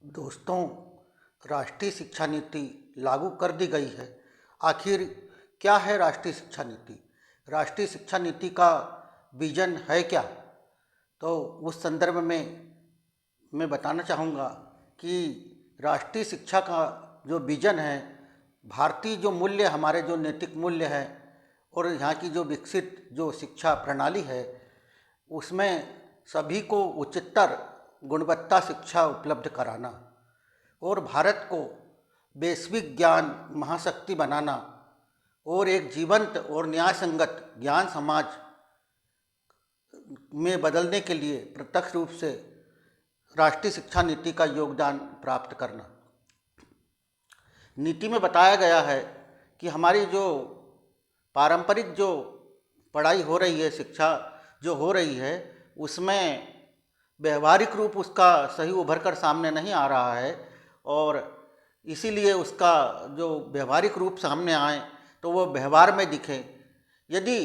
दोस्तों, राष्ट्रीय शिक्षा नीति लागू कर दी गई है। आखिर क्या है राष्ट्रीय शिक्षा नीति? राष्ट्रीय शिक्षा नीति का विजन है क्या? तो उस संदर्भ में मैं बताना चाहूँगा कि राष्ट्रीय शिक्षा का जो विजन है, भारतीय जो मूल्य, हमारे जो नैतिक मूल्य है और यहाँ की जो विकसित जो शिक्षा प्रणाली है, उसमें सभी को उच्चतर गुणवत्ता शिक्षा उपलब्ध कराना और भारत को वैश्विक ज्ञान महाशक्ति बनाना और एक जीवंत और न्याय संगत ज्ञान समाज में बदलने के लिए प्रत्यक्ष रूप से राष्ट्रीय शिक्षा नीति का योगदान प्राप्त करना। नीति में बताया गया है कि हमारी जो पारंपरिक जो पढ़ाई हो रही है, शिक्षा जो हो रही है, उसमें व्यवहारिक रूप उसका सही उभर कर सामने नहीं आ रहा है और इसीलिए उसका जो व्यवहारिक रूप सामने आए तो वो व्यवहार में दिखे। यदि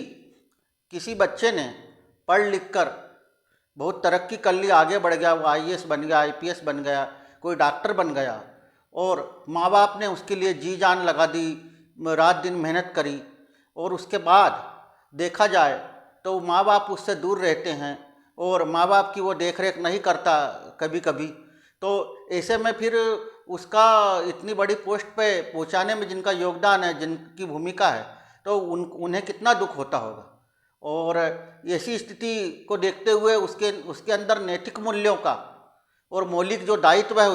किसी बच्चे ने पढ़ लिख कर बहुत तरक्की कर ली, आगे बढ़ गया, वो आईएएस बन गया, आईपीएस बन गया, कोई डॉक्टर बन गया और माँ बाप ने उसके लिए जी जान लगा दी, रात दिन मेहनत करी और उसके बाद देखा जाए तो माँ बाप उससे दूर रहते हैं और माँ बाप की वो देख रेख नहीं करता कभी कभी। तो ऐसे में फिर उसका इतनी बड़ी पोस्ट पे पहुंचाने में जिनका योगदान है, जिनकी भूमिका है, तो उन्हें कितना दुख होता होगा। और ऐसी स्थिति को देखते हुए उसके अंदर नैतिक मूल्यों का और मौलिक जो दायित्व है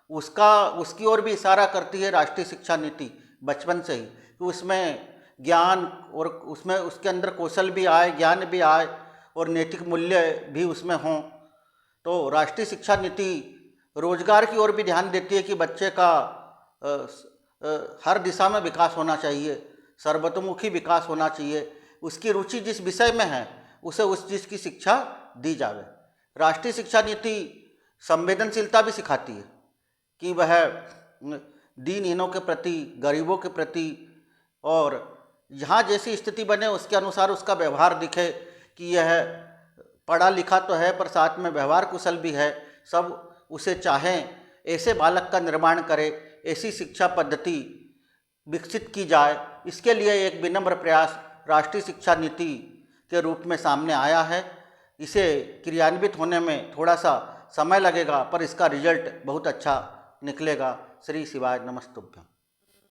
उसकी ओर भी इशारा करती है राष्ट्रीय शिक्षा नीति बचपन से ही, कि उसमें ज्ञान और उसमें उसके अंदर कौशल भी आए, ज्ञान भी आए और नैतिक मूल्य भी उसमें हों। तो राष्ट्रीय शिक्षा नीति रोजगार की ओर भी ध्यान देती है कि बच्चे का हर दिशा में विकास होना चाहिए, सर्वतोमुखी विकास होना चाहिए, उसकी रुचि जिस विषय में है उसे उस चीज़ की शिक्षा दी जावे। राष्ट्रीय शिक्षा नीति संवेदनशीलता भी सिखाती है कि वह दीनहीनों के प्रति, गरीबों के प्रति और यहाँ जैसी स्थिति बने उसके अनुसार उसका व्यवहार दिखे कि यह पढ़ा लिखा तो है पर साथ में व्यवहार कुशल भी है, सब उसे चाहें, ऐसे बालक का निर्माण करे, ऐसी शिक्षा पद्धति विकसित की जाए। इसके लिए एक विनम्र प्रयास राष्ट्रीय शिक्षा नीति के रूप में सामने आया है। इसे क्रियान्वित होने में थोड़ा सा समय लगेगा पर इसका रिजल्ट बहुत अच्छा निकलेगा। श्री शिवाय नमस्तुभ्यम।